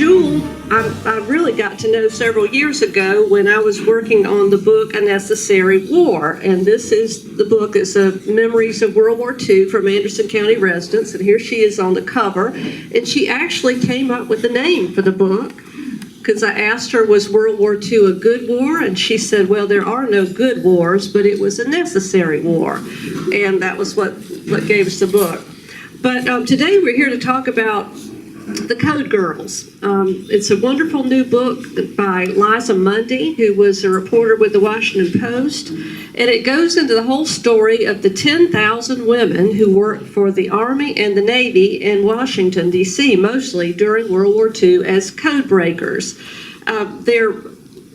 Jeuel, I really got to know several years ago when I was working on the book A Necessary War. And this is the book. It's Memories of World War II from Anderson County Residents. And here she is on the cover. And she actually came up with the name for the book because I asked her, was World War II a good war? And she said, well, there are no good wars, but it was a necessary war. And that was what gave us the book. But today we're here to talk about The Code Girls. It's a wonderful new book by Liza Mundy, who was a reporter with the Washington Post, and it goes into the whole story of the 10,000 women who worked for the Army and the Navy in Washington, D.C., mostly during World War II as codebreakers. Their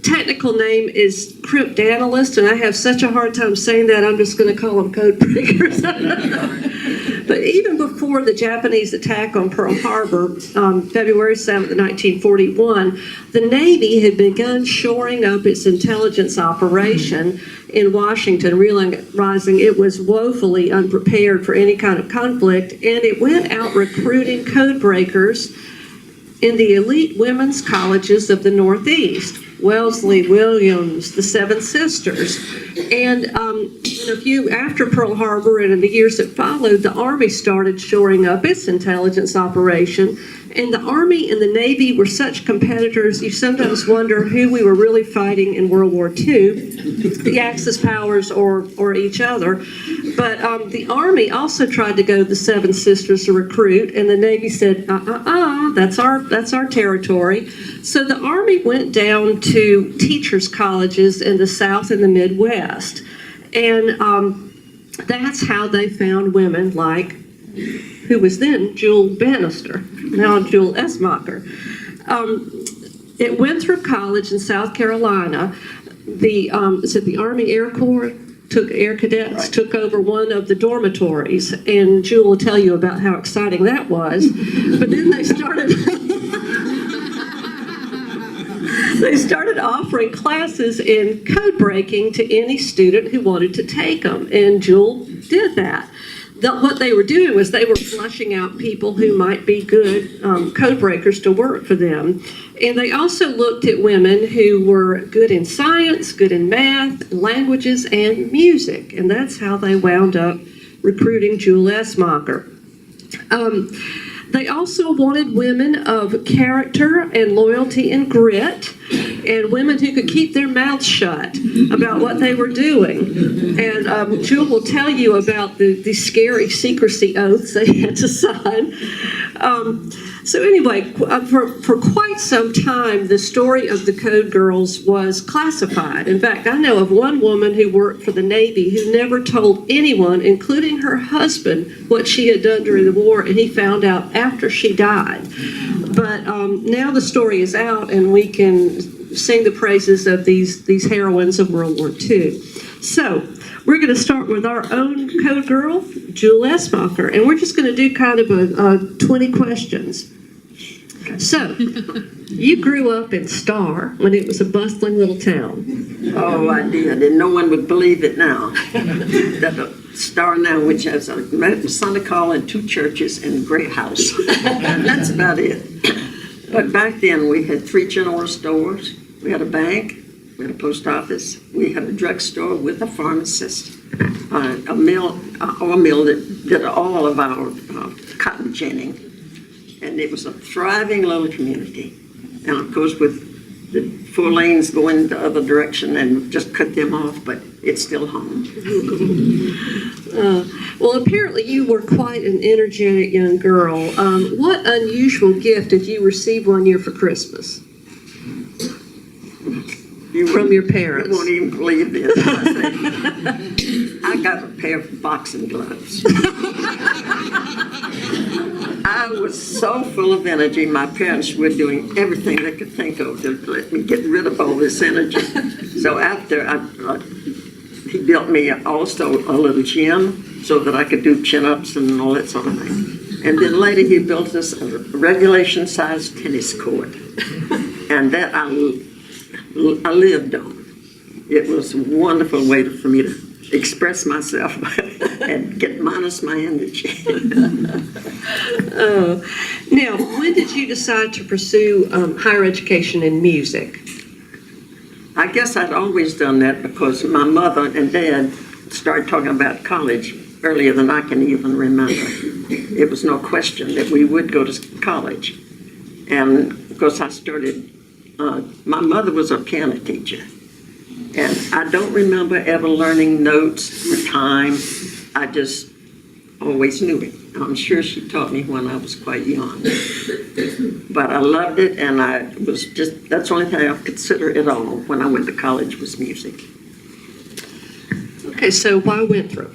technical name is cryptanalysts, and I have such a hard time saying that, I'm just going to call them codebreakers. But even before the Japanese attack on Pearl Harbor, February 7th, 1941, the Navy had begun shoring up its intelligence operation in Washington, realizing it was woefully unprepared for any kind of conflict, and it went out recruiting codebreakers in the elite women's colleges of the Northeast. Wellesley, Williams, the Seven Sisters. And after Pearl Harbor and in the years that followed, the Army started shoring up its intelligence operation. And the Army and the Navy were such competitors, you sometimes wonder who we were really fighting in World War II, the Axis powers or each other. But the Army also tried to go to the Seven Sisters to recruit, and the Navy said, that's our territory. So the Army went down to teachers' colleges in the South and the Midwest. And that's how they found women like, who was then Jeuel Bannister, now Jeuel Esmacher. It went through college in South Carolina. The Army Air Corps Air Cadets took over one of the dormitories, and Jeuel will tell you about how exciting that was. But then they started offering classes in code breaking to any student who wanted to take them, and Jeuel did that. What they were doing was they were flushing out people who might be good code breakers to work for them. And they also looked at women who were good in science, good in math, languages, and music. And that's how they wound up recruiting Jeuel Esmacher. They also wanted women of character and loyalty and grit, and women who could keep their mouths shut about what they were doing. And Jeuel will tell you about the scary secrecy oaths they had to sign. So anyway, for quite some time, the story of the Code Girls was classified. In fact, I know of one woman who worked for the Navy who never told anyone, including her husband, what she had done during the war, and he found out after she died. But now the story is out, and we can sing the praises of these heroines of World War II. So we're going to start with our own code girl, Jeuel Esmacher, and we're just going to do kind of a 20 questions. So, you grew up in Starr when it was a bustling little town. Oh, I did, and no one would believe it now. That Starr now, which has a Sunday call and 2 churches and a great house. And that's about it. But back then, we had 3 general stores. We had a bank, we had a post office, we had a drugstore with a pharmacist, a mill that did all of our cotton ginning. And it was a thriving little community. And of course, with the 4 lanes going the other direction, and just cut them off, but it's still home. Well, apparently you were quite an energetic young girl. What unusual gift did you receive one year for Christmas? From your parents? You won't even believe this. I got a pair of boxing gloves. I was so full of energy. My parents were doing everything they could think of to let me get rid of all this energy. So after he built me also a little gym so that I could do chin-ups and all that sort of thing. And then later he built us a regulation-sized tennis court. And that I lived on. It was a wonderful way for me to express myself and get minus my energy. Now, when did you decide to pursue higher education in music? I guess I'd always done that because my mother and dad started talking about college earlier than I can even remember. It was no question that we would go to college. And of course I started, my mother was a piano teacher. And I don't remember ever learning notes or time. I just always knew it. I'm sure she taught me when I was quite young. But I loved it, and that's the only thing I consider it all when I went to college was music. Okay, so why Winthrop?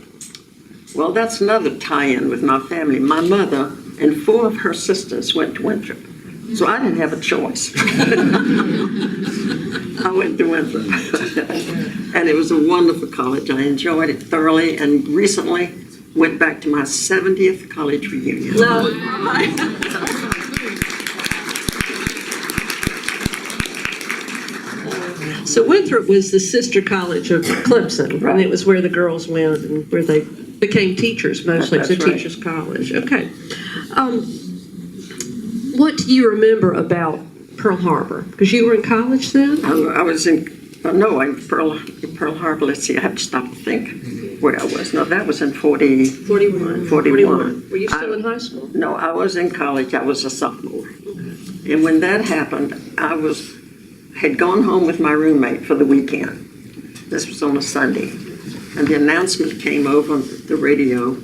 Well, that's another tie-in with my family. My mother and 4 of her sisters went to Winthrop, so I didn't have a choice. I went to Winthrop, and it was a wonderful college. I enjoyed it thoroughly, and recently went back to my 70th college reunion. So Winthrop was the sister college of Clemson, Right. and it was where the girls went and where they became teachers mostly. It's a That's right. teachers' college. Okay. What do you remember about Pearl Harbor? Because you were in college then? I was in Pearl Harbor. Let's see, I have to stop to think where I was. No, that was in 41. 41. Were you still in high school? No, I was in college. I was a sophomore. And when that happened, had gone home with my roommate for the weekend. This was on a Sunday. And the announcement came over on the radio,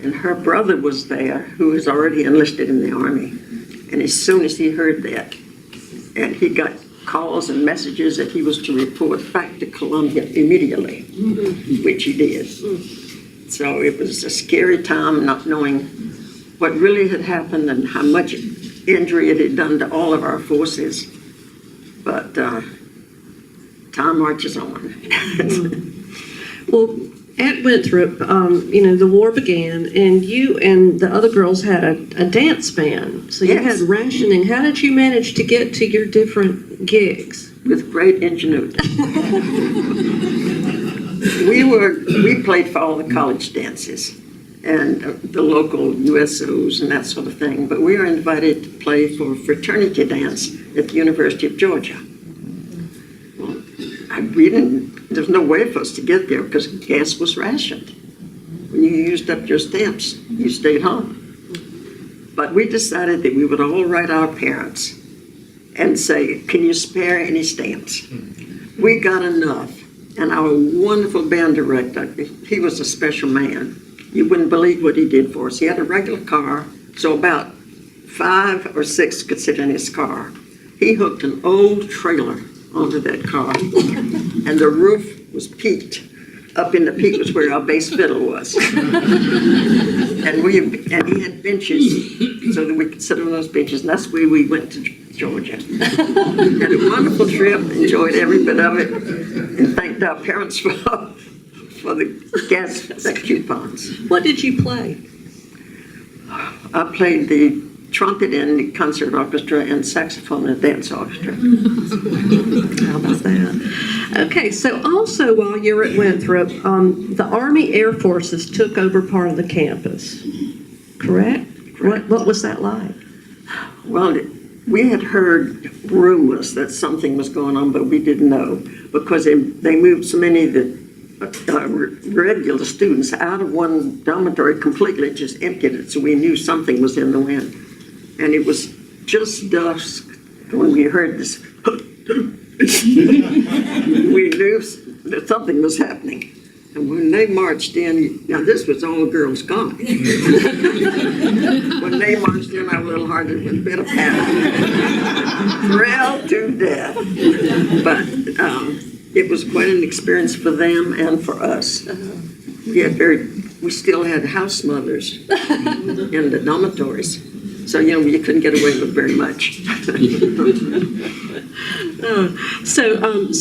and her brother was there, who was already enlisted in the Army. And as soon as he heard that, and he got calls and messages that he was to report back to Columbia immediately, which he did. So it was a scary time, not knowing what really had happened and how much injury it had done to all of our forces. But time marches on. Well, at Winthrop, the war began, and you and the other girls had a dance band. So you Yes. had rationing. How did you manage to get to your different gigs? With great ingenuity. We played for all the college dances and the local USOs and that sort of thing, but we were invited to play for fraternity dance at the University of Georgia. Well, there's no way for us to get there because gas was rationed. When you used up your stamps, you stayed home. But we decided that we would all write our parents and say, can you spare any stamps? We got enough. And our wonderful band director, he was a special man. You wouldn't believe what he did for us. He had a regular car, so about 5 or 6 could sit in his car. He hooked an old trailer onto that car, and the roof was peaked. Up in the peak was where our bass fiddle was. and he had benches so that we could sit on those benches, and that's where we went to Georgia. Had a wonderful trip, enjoyed every bit of it, and thanked our parents for the gas coupons. What did you play? I played the trumpet in the concert orchestra and saxophone in the dance orchestra. How about that? Okay, so also while you were at Winthrop, the Army Air Forces took over part of the campus, correct? What was that like? Well, we had heard rumors that something was going on, but we didn't know because they moved so many of the regular students out of one dormitory completely, just emptied it, so we knew something was in the wind. And it was just dusk when we heard this. We knew that something was happening. And when they marched in, now this was all girls college. When they marched in, our little heart had a bit of panic. Thrilled to death. But it was quite an experience for them and for us. We still had house mothers in the dormitories. So, you couldn't get away with very much. So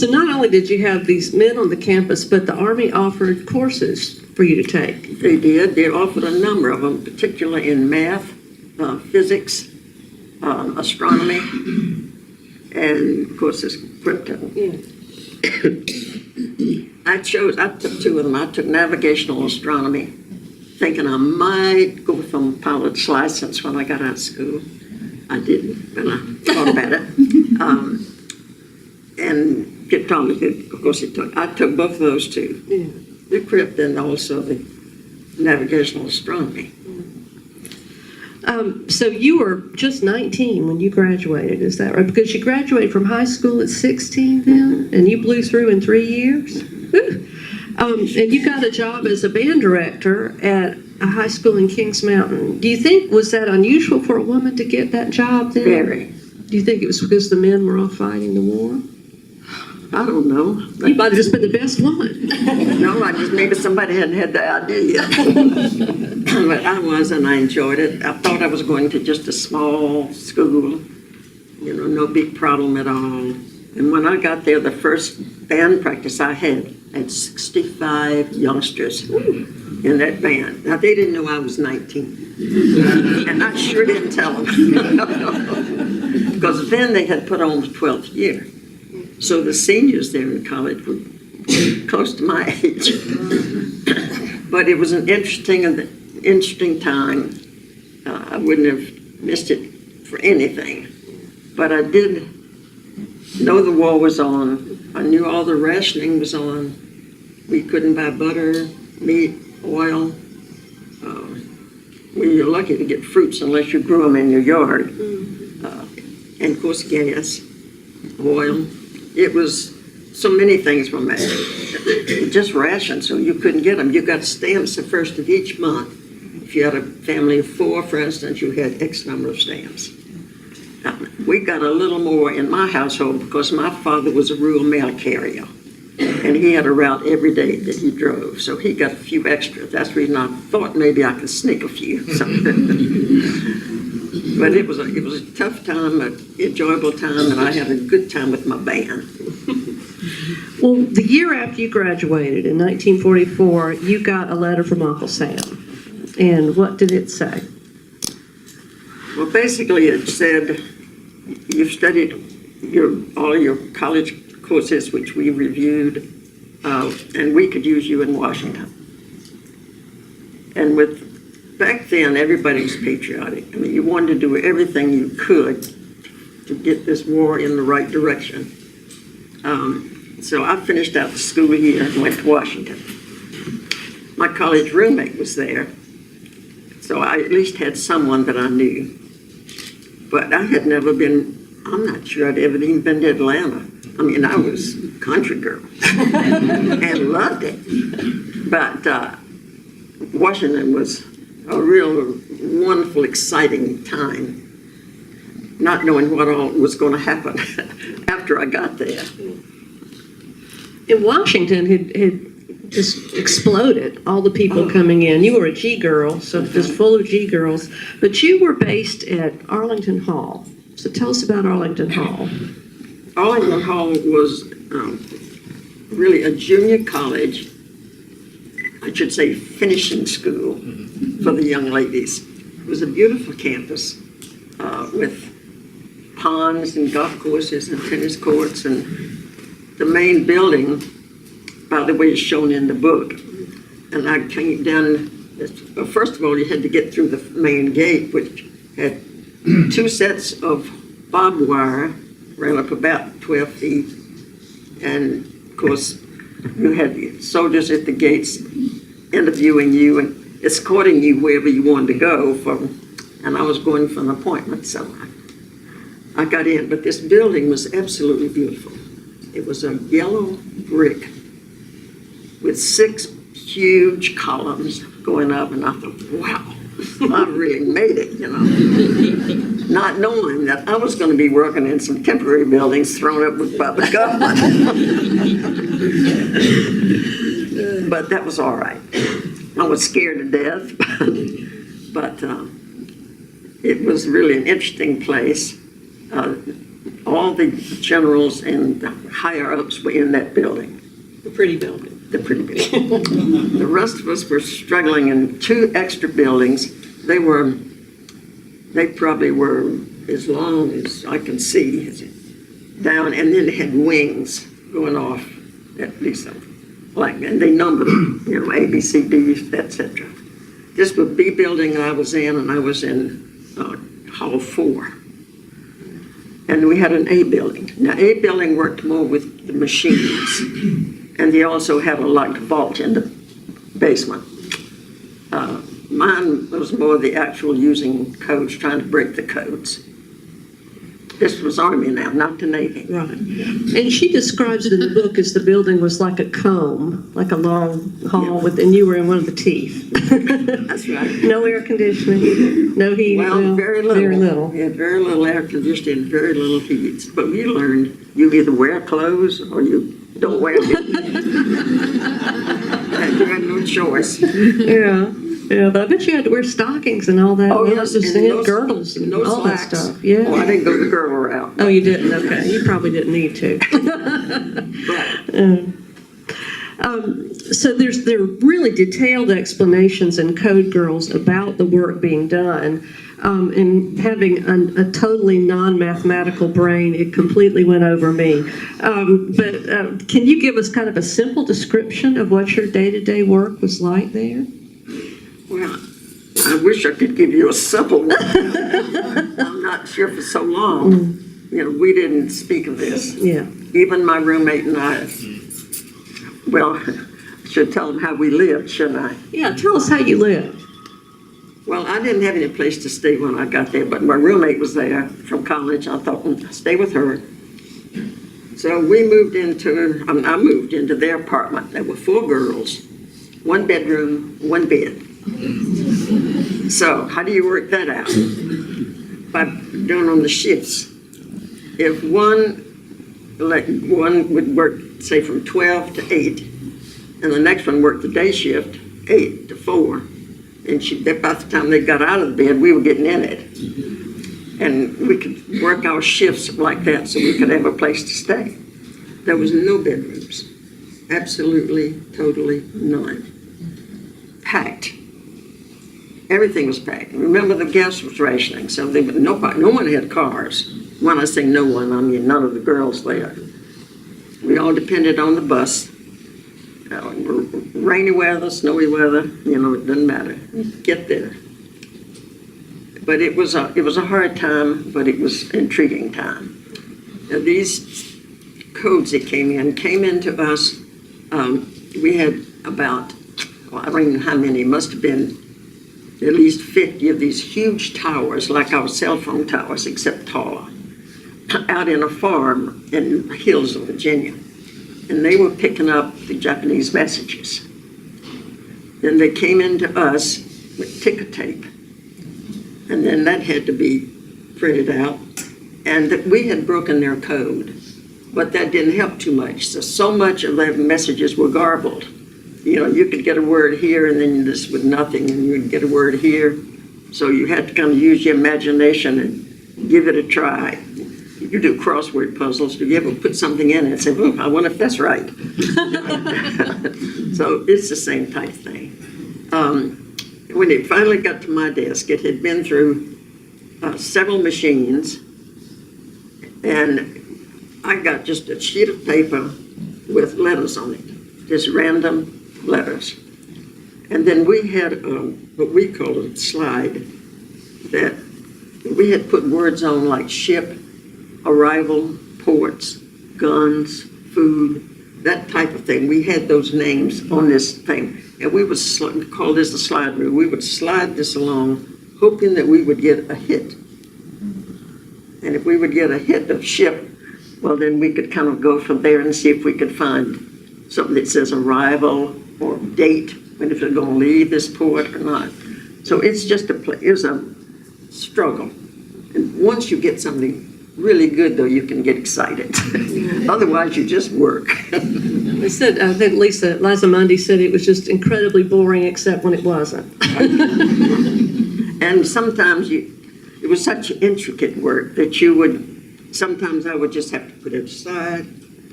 not only did you have these men on the campus, but the Army offered courses for you to take. They did. They offered a number of them, particularly in math, physics, astronomy, and, of course, crypto. Yeah. I took two of them. I took navigational astronomy, thinking I might go for a pilot's license when I got out of school. I didn't, but I thought about it. And cryptology, of course, I took both of those two. Yeah. The crypt and also the navigational astronomy. So you were just 19 when you graduated, is that right? Because you graduated from high school at 16 then, and you blew through in 3 years? And you got a job as a band director at a high school in Kings Mountain. Do you think, was that unusual for a woman to get that job then? Very. Do you think it was because the men were all fighting the war? I don't know. You might have just been the best one. No, maybe somebody hadn't had the idea yet. But I was, and I enjoyed it. I thought I was going to just a small school, no big problem at all. And when I got there, the first band practice I had 65 youngsters in that band. Now, they didn't know I was 19. And I sure didn't tell them. Because then they had put on the 12th year. So the seniors there in college were close to my age. But it was an interesting time. I wouldn't have missed it for anything. But I did know the war was on. I knew all the rationing was on. We couldn't buy butter, meat, oil. We were lucky to get fruits unless you grew them in your yard. And of course gas, oil. It was, so many things were made. Just rations, so you couldn't get them. You got stamps the first of each month. If you had a family of 4, for instance, you had X number of stamps. We got a little more in my household because my father was a rural mail carrier. And he had a route every day that he drove, so he got a few extra. That's the reason I thought maybe I could sneak a few. But it was a tough time, an enjoyable time, and I had a good time with my band. Well, the year after you graduated, in 1944, you got a letter from Uncle Sam. And what did it say? Well, basically it said, you've studied all your college courses, which we reviewed, and we could use you in Washington. And back then, everybody was patriotic. I mean, you wanted to do everything you could to get this war in the right direction. So I finished out the school year and went to Washington. My college roommate was there, so I at least had someone that I knew. But I had never been, I'm not sure I'd ever even been to Atlanta. I mean, I was a country girl and loved it. But Washington was a real wonderful, exciting time, not knowing what all was going to happen after I got there. In Washington had just exploded, all the people coming in. You were a G girl, so just full of G girls, but you were based at Arlington Hall. So tell us about Arlington Hall. Arlington Hall was really a junior college, I should say finishing school for the young ladies. It was a beautiful campus with ponds and golf courses and tennis courts, and the main building, by the way, is shown in the book. And I came down, well, first of all, you had to get through the main gate, which had 2 sets of barbed wire, ran up about 12 feet. And of course, you had the soldiers at the gates interviewing you and escorting you wherever you wanted to go and I was going for an appointment, so I got in. But this building was absolutely beautiful. It was a yellow brick with 6 huge columns going up, and I thought, wow, I really made it, not knowing that I was going to be working in some temporary buildings thrown up by the government. But that was all right. I was scared to death, but it was really an interesting place. All the generals and the higher-ups were in that building. The pretty building. The pretty building. The rest of us were struggling in 2 extra buildings. They probably were as long as I can see down, and then they had wings going off at least like, and they numbered them, A, B, C, D, etc. This was B building I was in, and I was in Hall 4. And we had an A building. Now, A building worked more with the machines, and they also had a like vault in the basement. Mine was more the actual using codes, trying to break the codes. This was Army now, not the Navy. Right. And she describes it in the book as the building was like a comb, like a long hall and you were in one of the teeth. That's right. No air conditioning, no heat. Well, very little. Very little. We had very little air conditioning, very little heat. But we learned you either wear clothes or you don't wear them. And you had no choice. Yeah. Yeah, but I bet you had to wear stockings and all that. Oh, Well, yes, just and had girdles and no all slacks. that stuff. Yeah. Oh, I didn't go the girdle route. Oh, you didn't? Okay. You probably didn't need to. So there are really detailed explanations in Code Girls about the work being done. And having a totally non-mathematical brain, it completely went over me. But can you give us kind of a simple description of what your day-to-day work was like there? Well, I wish I could give you a simple one. I'm not sure for so long. We didn't speak of this. Yeah. Even my roommate and I, well, I should tell them how we lived, shouldn't I? Yeah, tell us how you lived. Well, I didn't have any place to stay when I got there, but my roommate was there from college. I thought, I'll stay with her. So I moved into their apartment. There were 4 girls, 1 bedroom, 1 bed. So how do you work that out? By doing on the shifts. If one would work, say, from 12 to 8, and the next one worked the day shift, 8 to 4, and by the time they got out of the bed, we were getting in it. And we could work our shifts like that so we could have a place to stay. There was no bedrooms. Absolutely, totally none. Packed. Everything was packed. Remember, the gas was rationing, so no one had cars. When I say no one, I mean none of the girls there. We all depended on the bus. Rainy weather, snowy weather, it doesn't matter. Get there. But it was a hard time, but it was an intriguing time. Now, these codes that came into us. We had about, I don't even know how many, must have been at least 50 of these huge towers, like our cell phone towers, except taller, out in a farm in the hills of Virginia. And they were picking up the Japanese messages. Then they came into us with ticker tape. And then that had to be printed out. And we had broken their code, but that didn't help too much. So much of their messages were garbled. You could get a word here and then this with nothing, and you'd get a word here. So you had to kind of use your imagination and give it a try. You do crossword puzzles. Do you ever put something in and say, I wonder if that's right? So it's the same type thing. When it finally got to my desk, it had been through several machines, and I got just a sheet of paper with letters on it, just random letters. And then we had what we called a slide that we had put words on like ship, arrival, ports, guns, food, that type of thing. We had those names on this thing. And we would call this the slide rule. We would slide this along, hoping that we would get a hit. And if we would get a hit of ship, well, then we could kind of go from there and see if we could find something that says arrival or date, when if they're going to leave this port or not. So it's just it's a struggle. And once you get something really good, though, you can get excited. Otherwise, you just work. They said, I think Liza Mundy said it was just incredibly boring, except when it wasn't. And sometimes it was such intricate work that sometimes I would just have to put it aside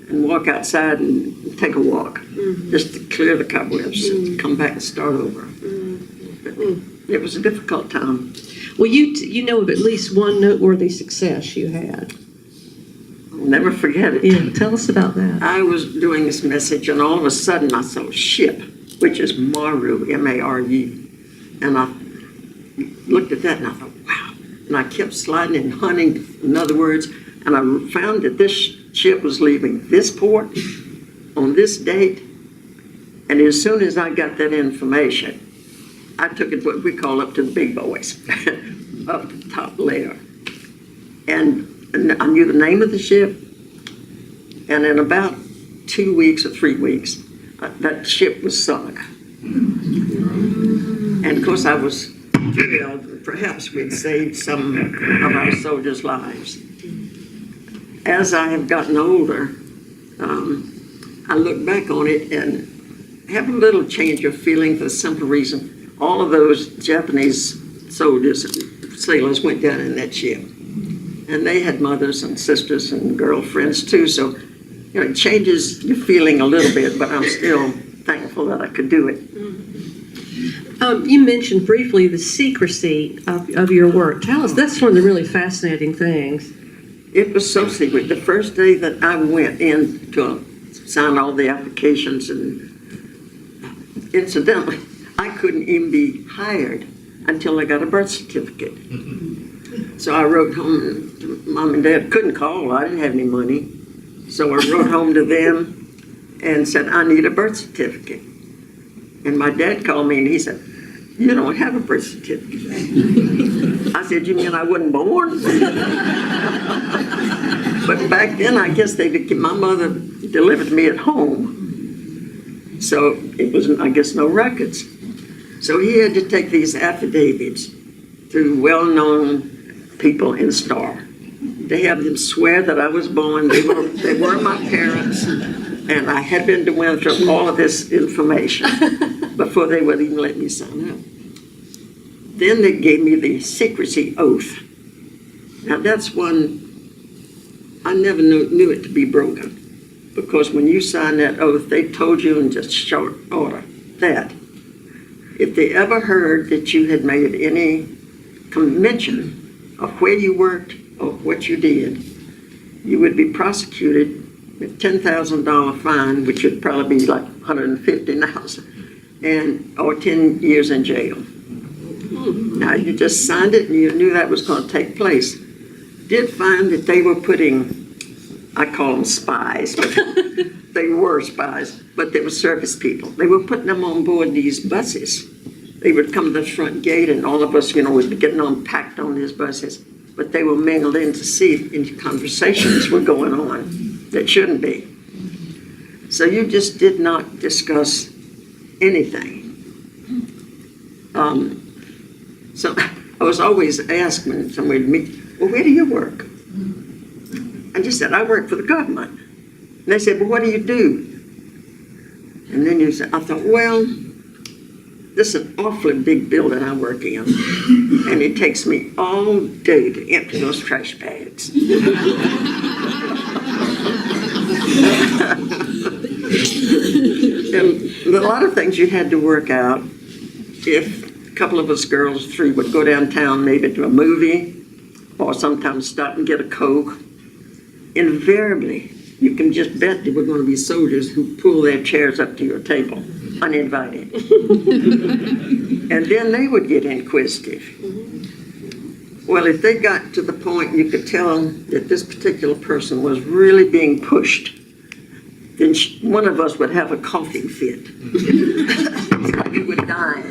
and walk outside and take a walk, just to clear the cobwebs and come back and start over. It was a difficult time. Well, you know of at least one noteworthy success you had. I'll never forget it. Yeah, tell us about that. I was doing this message, and all of a sudden I saw ship, which is Maru, M-A-R-U. And I looked at that and I thought, wow. And I kept sliding and hunting, in other words, and I found that this ship was leaving this port on this date. And as soon as I got that information, I took it what we call up to the big boys, up to the top layer. And I knew the name of the ship, and in about 2 weeks or 3 weeks, that ship was sunk. And of course I was thrilled. Perhaps we'd saved some of our soldiers' lives. As I have gotten older, I look back on it and have a little change of feeling for the simple reason all of those Japanese soldiers and sailors went down in that ship. And they had mothers and sisters and girlfriends too, so it changes your feeling a little bit, but I'm still thankful that I could do it. You mentioned briefly the secrecy of your work. Tell us, that's one of the really fascinating things. It was so secret. The first day that I went in to sign all the applications, and incidentally, I couldn't even be hired until I got a birth certificate. So I wrote home to Mom and Dad. Couldn't call. I didn't have any money. So I wrote home to them and said, I need a birth certificate. And my dad called me and he said, you don't have a birth certificate. I said, you mean I wasn't born? But back then, I guess my mother delivered me at home. So it was, I guess, no records. So he had to take these affidavits through well-known people in Starr. They have them swear that I was born. They were my parents, and I had been to Winthrop, all of this information before they would even let me sign up. Then they gave me the secrecy oath. Now that's one I never knew it to be broken, because when you signed that oath, they told you in just short order that if they ever heard that you had made any mention of where you worked or what you did, you would be prosecuted with $10,000 fine, which would probably be like $150 now, or 10 years in jail. Now you just signed it and you knew that was going to take place. Did find that they were putting, I call them spies, but they were spies, but they were service people. They were putting them on board these buses. They would come to the front gate and all of us, would be getting packed on these buses. But they were mingled in to see if conversations were going on that shouldn't be. So you just did not discuss anything. So I was always asked when somebody would meet, well, where do you work? I just said, I work for the government. And they said, well, what do you do? And then I thought, well, this is an awfully big building I work in, and it takes me all day to empty those trash bags. And a lot of things you had to work out. If a couple of us girls, 3, would go downtown maybe to a movie, or sometimes stop and get a Coke, invariably, you can just bet there were going to be soldiers who pull their chairs up to your table, uninvited. And then they would get inquisitive. Well, if they got to the point you could tell that this particular person was really being pushed, then one of us would have a coughing fit. We would die.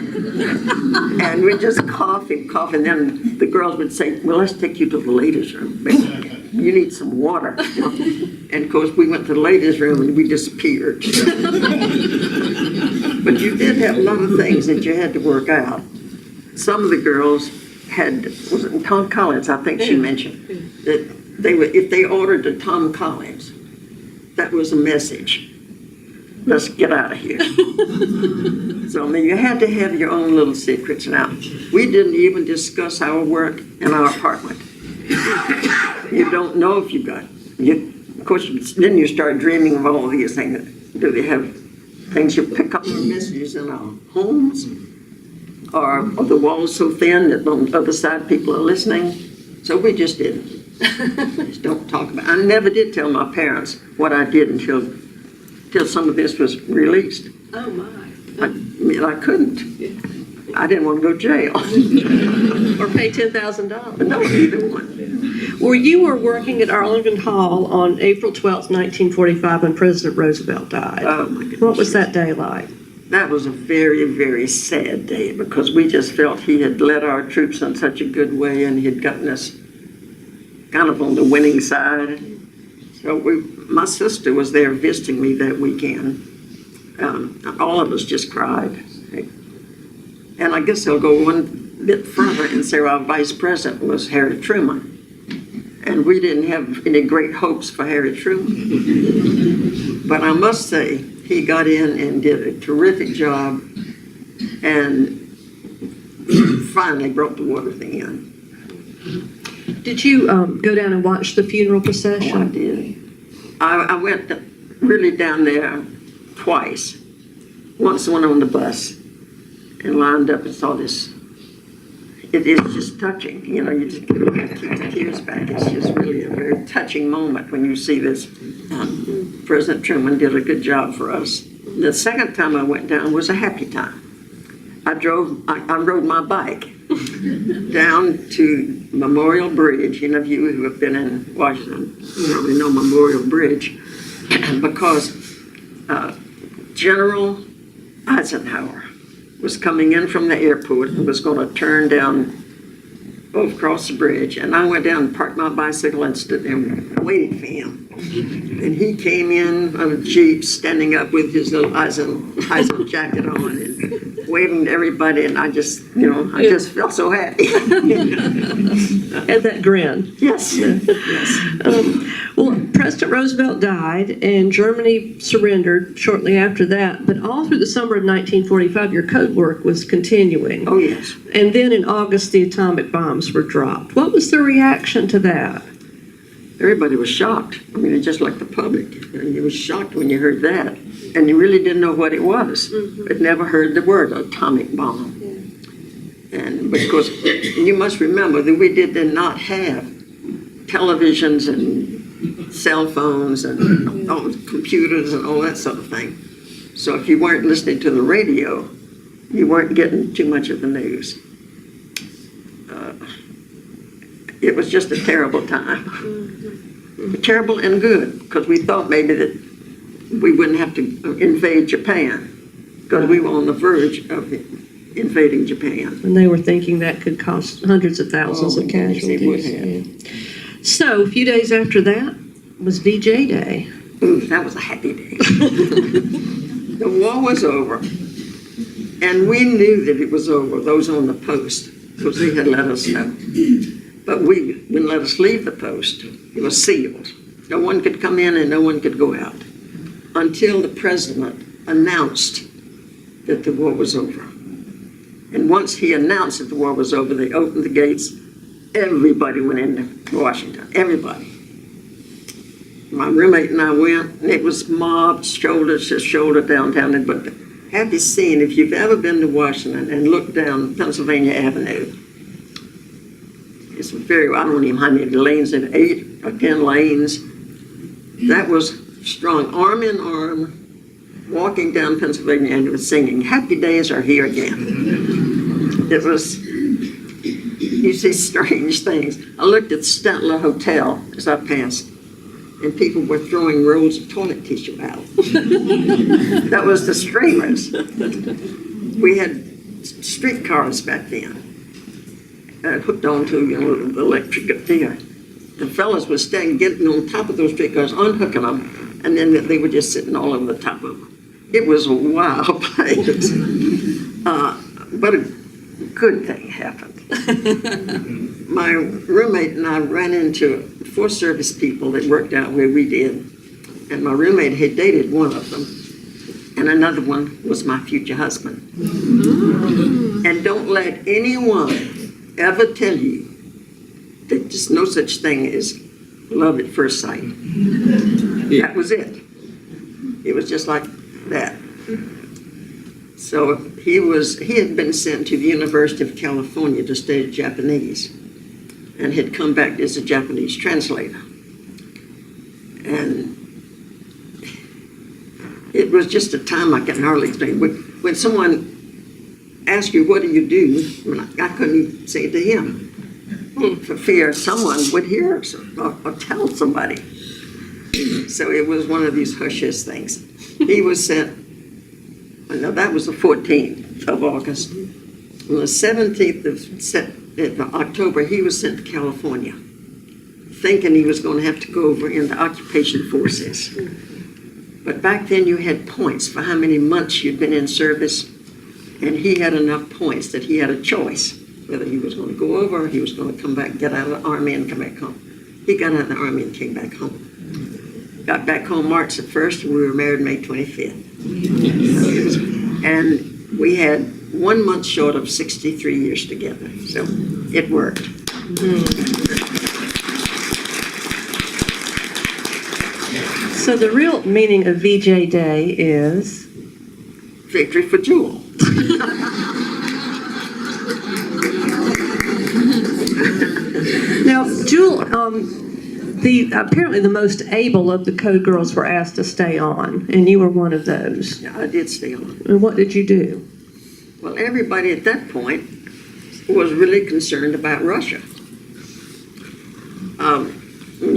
And we'd just cough and cough, and then the girls would say, well, let's take you to the ladies' room. You need some water. And of course, we went to the ladies' room and we disappeared. But you did have a lot of things that you had to work out. Some of the girls had, was it Tom Collins, I think she mentioned, that they would, if they ordered a Tom Collins, that was a message. Let's get out of here. So, you had to have your own little secrets. Now, we didn't even discuss our work in our apartment. You don't know if you got, of course, then you start dreaming of all these things. Do they have things you pick up your messages in our homes? Or are the walls so thin that on the other side people are listening? So we just didn't. Just don't talk about it. I never did tell my parents what I did until some of this was released. Oh, my. I couldn't. I didn't want to go to jail. Or pay $10,000. No, either one. Well, you were working at Arlington Hall on April 12th, 1945, when President Roosevelt died. Oh, my goodness. What was that day like? That was a very, very sad day because we just felt he had led our troops in such a good way and he had gotten us kind of on the winning side. So my sister was there visiting me that weekend. All of us just cried. And I guess I'll go one bit further and say our vice president was Harry Truman. And we didn't have any great hopes for Harry Truman. But I must say, he got in and did a terrific job and finally brought the water thing in. Did you go down and watch the funeral procession? Oh, I did. I went really down there twice. Once went on the bus and lined up and saw this. It is just touching, you know, you just can't keep the tears back. It's just really a very touching moment when you see this. President Truman did a good job for us. The second time I went down was a happy time. I rode my bike down to Memorial Bridge. Any of you who have been in Washington probably know Memorial Bridge, because General Eisenhower was coming in from the airport and was going to turn down across the bridge. And I went down and parked my bicycle and stood there and waited for him. And he came in on a Jeep, standing up with his little Eisen jacket on and waving to everybody. And I just, I just felt so happy. Had that grin. Yes. Well, President Roosevelt died and Germany surrendered shortly after that. But all through the summer of 1945, your code work was continuing. Oh, yes. And then in August, the atomic bombs were dropped. What was the reaction to that? Everybody was shocked. I mean, just like the public. You was shocked when you heard that. And you really didn't know what it was. But never heard the word atomic bomb. And because you must remember that we did not have televisions and cell phones and all computers and all that sort of thing. So if you weren't listening to the radio, you weren't getting too much of the news. It was just a terrible time. Terrible and good, because we thought maybe that we wouldn't have to invade Japan, because we were on the verge of invading Japan. And they were thinking that could cost hundreds of thousands of casualties. It would have. Yeah. So a few days after that was VJ Day. Ooh, that was a happy day. The war was over, and we knew that it was over, those on the post, because they had let us know. But we wouldn't let us leave the post. It was sealed. No one could come in and no one could go out until the president announced that the war was over. And once he announced that the war was over, they opened the gates. Everybody went into Washington. Everybody. My roommate and I went, and it was mobbed shoulder to shoulder downtown. But have you seen, if you've ever been to Washington and looked down Pennsylvania Avenue, it's very, I don't even know how many lanes, 8 or 10 lanes. That was strong, arm in arm, walking down Pennsylvania and was singing, "Happy days are here again." It was, you see strange things. I looked at Statler Hotel as I passed, and people were throwing rolls of toilet tissue out. That was the streamers. We had streetcars back then. Hooked onto the electric there. The fellas were getting on top of those streetcars, unhooking them, and then they were just sitting all over the top of them. It was a wild place. But a good thing happened. My roommate and I ran into 4 service people that worked out where we did, and my roommate had dated one of them, and another one was my future husband. And don't let anyone ever tell you that there's no such thing as love at first sight. Yeah. That was it. It was just like that. So he had been sent to the University of California to study Japanese. and had come back as a Japanese translator. And it was just a time I can hardly explain. When someone asks you, what do you do? I couldn't even say it to him for fear someone would hear or tell somebody. So it was one of these hush-hush things. He was sent, no, that was the 14th of August. On the 17th of October, he was sent to California, thinking he was going to have to go over into occupation forces. But back then you had points for how many months you'd been in service, and he had enough points that he had a choice whether he was going to go over or he was going to come back, get out of the Army and come back home. He got out of the Army and came back home. Got back home March the 1st, and we were married May 25th. And we had 1 month short of 63 years together, so it worked. So the real meaning of VJ Day is? Victory for Jeuel. Now, Jeuel, apparently the most able of the Code Girls were asked to stay on, and you were one of those. Yeah, I did stay on. And what did you do? Well, everybody at that point was really concerned about Russia. When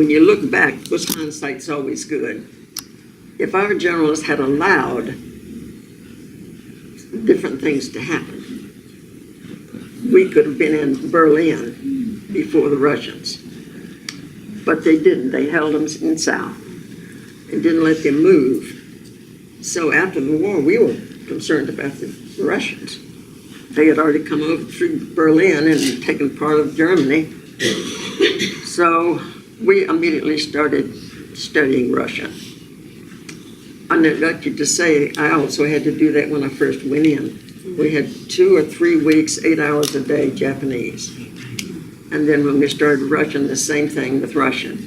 you look back, because hindsight's always good, if our generals had allowed different things to happen, we could have been in Berlin before the Russians. But they didn't. They held them in south and didn't let them move. So after the war, we were concerned about the Russians. They had already come over through Berlin and taken part of Germany. So we immediately started studying Russian. I neglected to say, I also had to do that when I first went in. We had 2 or 3 weeks, 8 hours a day, Japanese. And then when we started Russian, the same thing with Russian.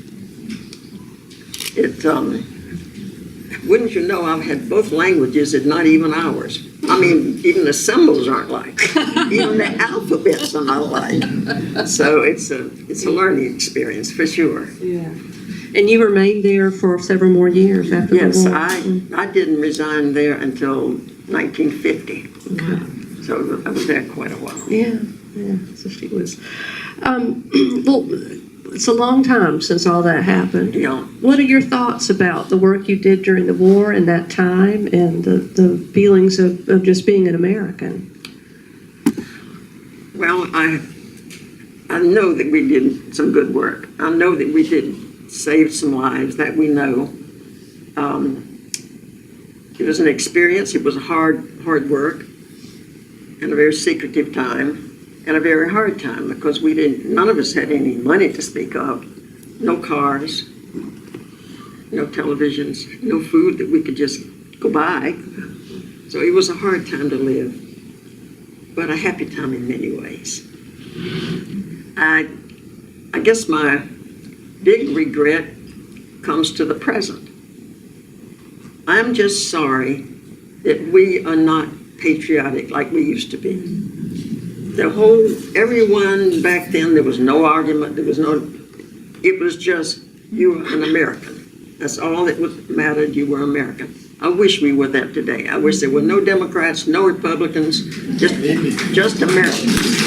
Wouldn't you know, I've had both languages at not even hours. I mean, even the symbols aren't like. Even the alphabets are not like. So it's a learning experience for sure. Yeah. And you remained there for several more years after the war? Yes, I didn't resign there until 1950. Okay. So I was there quite a while. Yeah. So she was. Well, it's a long time since all that happened. Yeah. What are your thoughts about the work you did during the war and that time, and the feelings of just being an American? Well, I know that we did some good work. I know that we did save some lives, that we know. It was an experience. It was hard work, and a very secretive time. And a very hard time because none of us had any money to speak of, no cars, no televisions, no food that we could just go buy. So it was a hard time to live, but a happy time in many ways. I guess my big regret comes to the present. I'm just sorry that we are not patriotic like we used to be. Everyone back then, there was no argument, it was just, you were an American. That's all that mattered, you were American. I wish we were that today. I wish there were no Democrats, no Republicans, just Americans.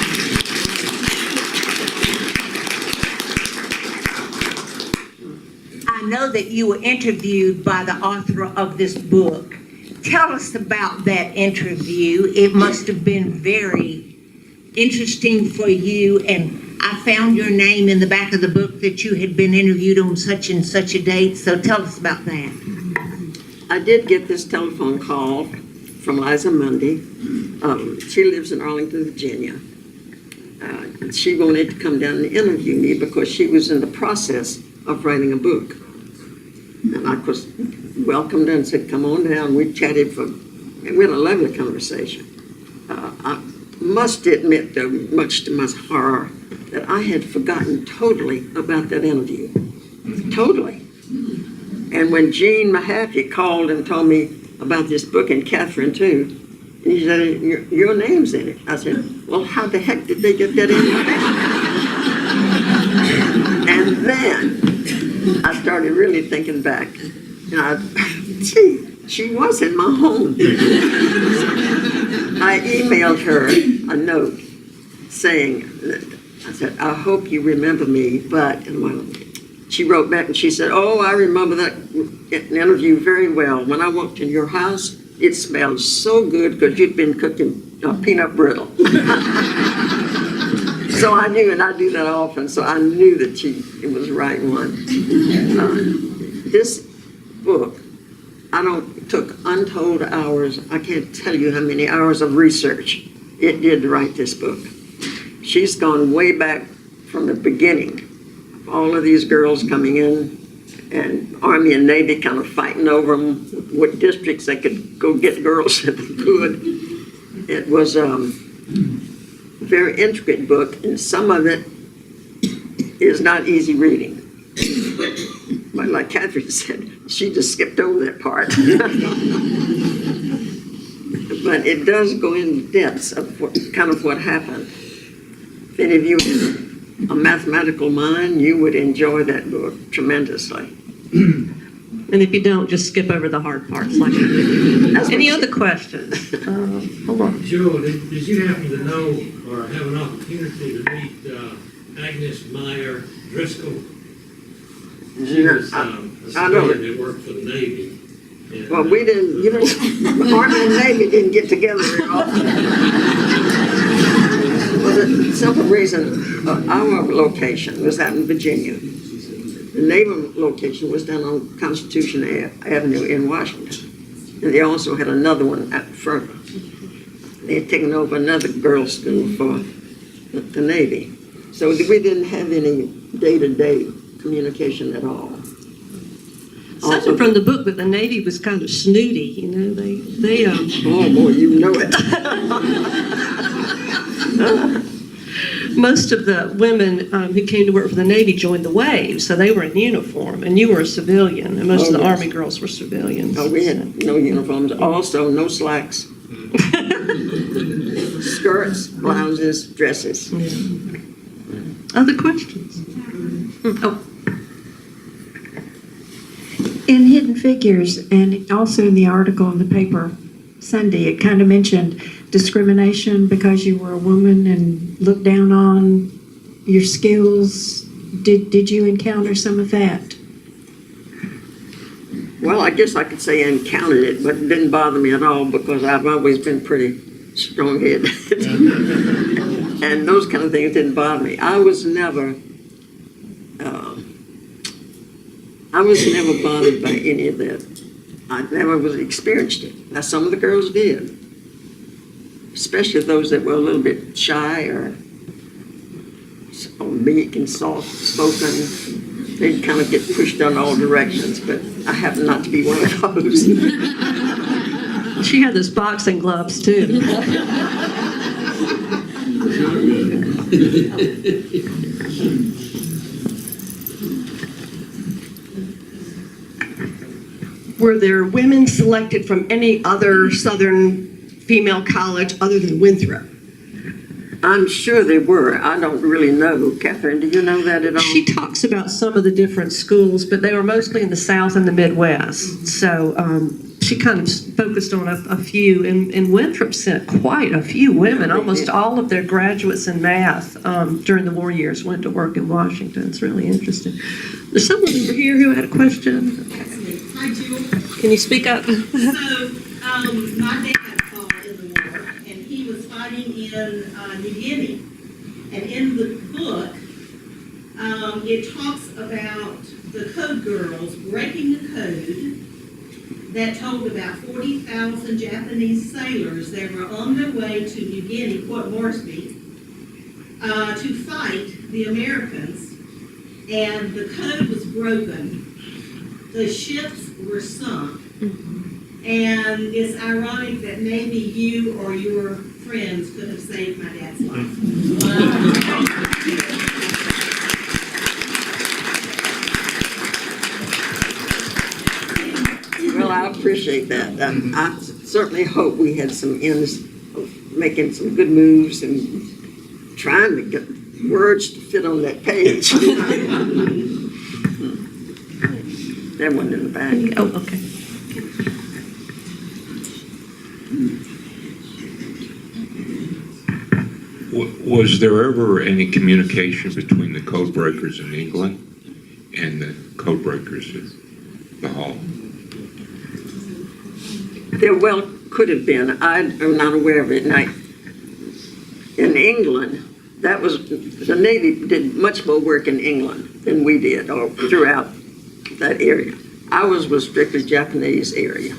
I know that you were interviewed by the author of this book. Tell us about that interview. It must have been very interesting for you, and I found your name in the back of the book that you had been interviewed on such and such a date, so tell us about that. I did get this telephone call from Liza Mundy. She lives in Arlington, Virginia. She wanted to come down and interview me because she was in the process of writing a book. And I was welcomed her and said, come on down. We chatted we had a lovely conversation. I must admit, though, much to my horror, that I had forgotten totally about that interview. Totally. And when Gene Mahaffey called and told me about this book, and Catherine too, and he said, your name's in it. I said, well, how the heck did they get that in there? Then I started really thinking back. Gee, she was in my home. I emailed her a note saying, I said, I hope you remember me, but, and well, she wrote back and she said, oh, I remember that interview very well. When I walked in your house, it smelled so good because you'd been cooking peanut brittle. So I knew, and I do that often, so I knew that it was the right one. This book, took untold hours. I can't tell you how many hours of research it did to write this book. She's gone way back from the beginning. All of these girls coming in, and Army and Navy kind of fighting over them, what districts they could go get girls that they could. It was a very intricate book, and some of it is not easy reading. But like Catherine said, she just skipped over that part. But it does go in depths of what happened. If any of you have a mathematical mind, you would enjoy that book tremendously. And if you don't, just skip over the hard parts. Like any other questions? Hold on. Jeuel, did you happen to know or have an opportunity to meet Agnes Meyer Driscoll? She was a civilian that worked for the Navy. And, well, we didn't, Army and Navy didn't get together very often. For the simple reason, our location was out in Virginia. The naval location was down on Constitution Avenue in Washington. And they also had another one out further. They had taken over another girls' school for the Navy. So we didn't have any day-to-day communication at all. Something from the book that the Navy was kind of snooty, they oh boy, you know it. Most of the women who came to work for the Navy joined the Waves, so they were in uniform, and you were a civilian, and most of the yes. Army girls were civilians. Oh, we had no uniforms. Also, no slacks. Skirts, blouses, dresses. Yeah. Other questions? Oh. In Hidden Figures, and also in the article in the paper Sunday, it kind of mentioned discrimination because you were a woman and looked down on your skills. Did you encounter some of that? Well, I guess I could say I encountered it, but it didn't bother me at all because I've always been pretty strong-headed. And those kind of things didn't bother me. I was never bothered by any of that. I never experienced it. Now, some of the girls did, especially those that were a little bit shy or meek and soft-spoken. They'd kind of get pushed in all directions, but I happen not to be one of those. She had those boxing gloves, too. Were there women selected from any other Southern female college other than Winthrop? I'm sure they were. I don't really know. Catherine, do you know that at all? She talks about some of the different schools, but they were mostly in the South and the Midwest. So she kind of focused on a few, and Winthrop sent quite a few women. Almost all of their graduates in math during the war years went to work in Washington. It's really interesting. There's someone over here who had a question. Hi, Jewel. Can you speak up? So, my dad fought in the war, and he was fighting in New Guinea. And in the book, it talks about the code girls breaking the code that told about 40,000 Japanese sailors that were on their way to New Guinea, Port Moresby, to fight the Americans. And the code was broken. The ships were sunk. And it's ironic that maybe you or your friends could have saved my dad's life. Well, I appreciate that. I certainly hope we had some ends of making some good moves and trying to get words to fit on that page. That one in the back. Oh, okay. Was there ever any communication between the codebreakers in England and the codebreakers at the hall? There well could have been. I am not aware of it. In England, that was, the Navy did much more work in England than we did, or throughout that area. Ours was strictly Japanese area.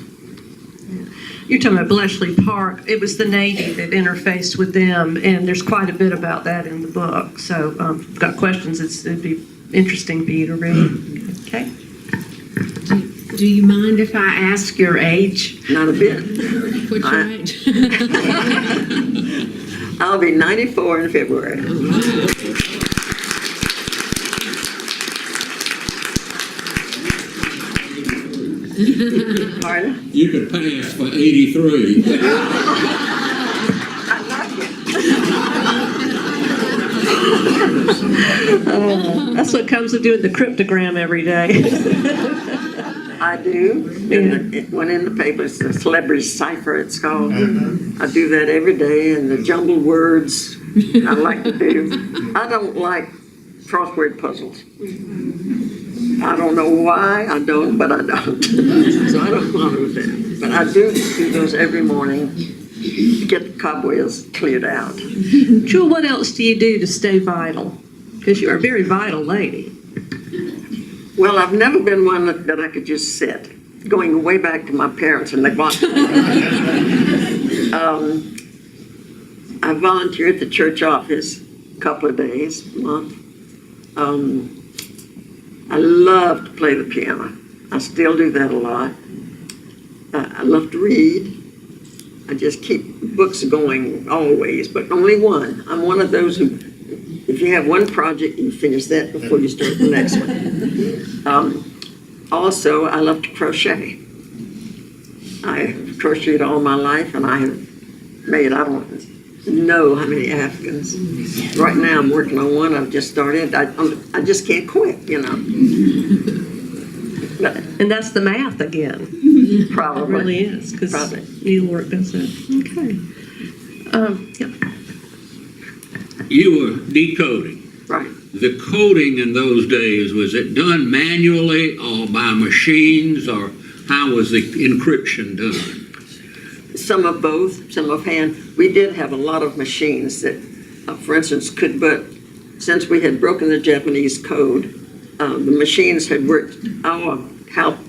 You're talking about Bletchley Park. It was the Navy that interfaced with them, and there's quite a bit about that in the book. So if you've got questions, it'd be interesting for you to read. Okay. Do you mind if I ask your age? Not a bit. What's your age? I'll be 94 in February. Pardon? You could pass for 83. That's what comes with doing the cryptogram every day. I do. One in the paper, it's the celebrity cipher, it's called. I do that every day, and the jumbled words I like to do. I don't like crossword puzzles. I don't know why I don't, but I don't. So I don't bother with that. But I do those every morning to get the cobwebs cleared out. Jewel, what else do you do to stay vital? Because you're a very vital lady. Well, I've never been one that I could just sit. Going way back to my parents, and they I volunteer at the church office a couple of days a month. I love to play the piano. I still do that a lot. I love to read. I just keep books going always, but only one. I'm one of those who, if you have one project, you finish that before you start the next one. Also, I love to crochet. I have crocheted all my life, and I have made, I don't know how many Afghans. Right now, I'm working on one I've just started. I just can't quit, you know. But And that's the math again. probably. It really is, because Probably. needlework does that. Okay. Yeah. You were decoding. Right. The coding in those days, was it done manually or by machines, or how was the encryption done? Some of both, some of hand. We did have a lot of machines that, for instance, since we had broken the Japanese code, the machines had worked our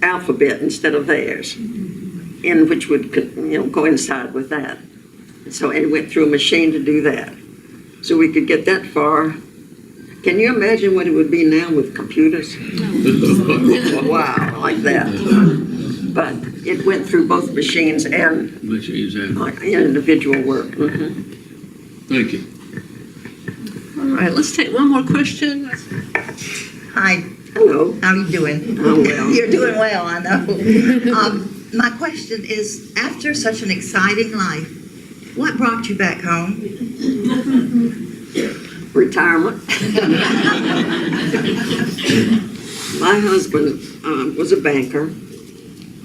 alphabet instead of theirs, and which would coincide with that. So it went through a machine to do that. So we could get that far. Can you imagine what it would be now with computers? Wow, like that. But it went through both machines and Machines and, individual work. thank you. All right, let's take one more question. Hi, Hello. how are you doing? Oh, well. You're doing well, I know. My question is, after such an exciting life, what brought you back home? Retirement. My husband was a banker,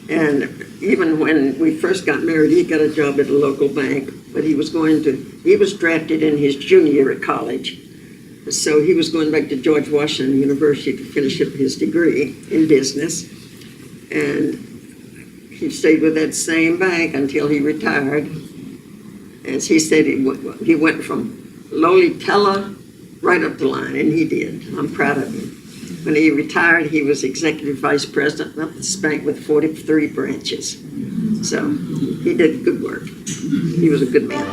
and even when we first got married, he got a job at a local bank, but he was drafted in his junior year at college. So he was going back to George Washington University to finish up his degree in business, and he stayed with that same bank until he retired. As he said, he went from lowly teller right up the line, and he did. I'm proud of him. When he retired, he was executive vice president of this bank with 43 branches. So he did good work. He was a good man.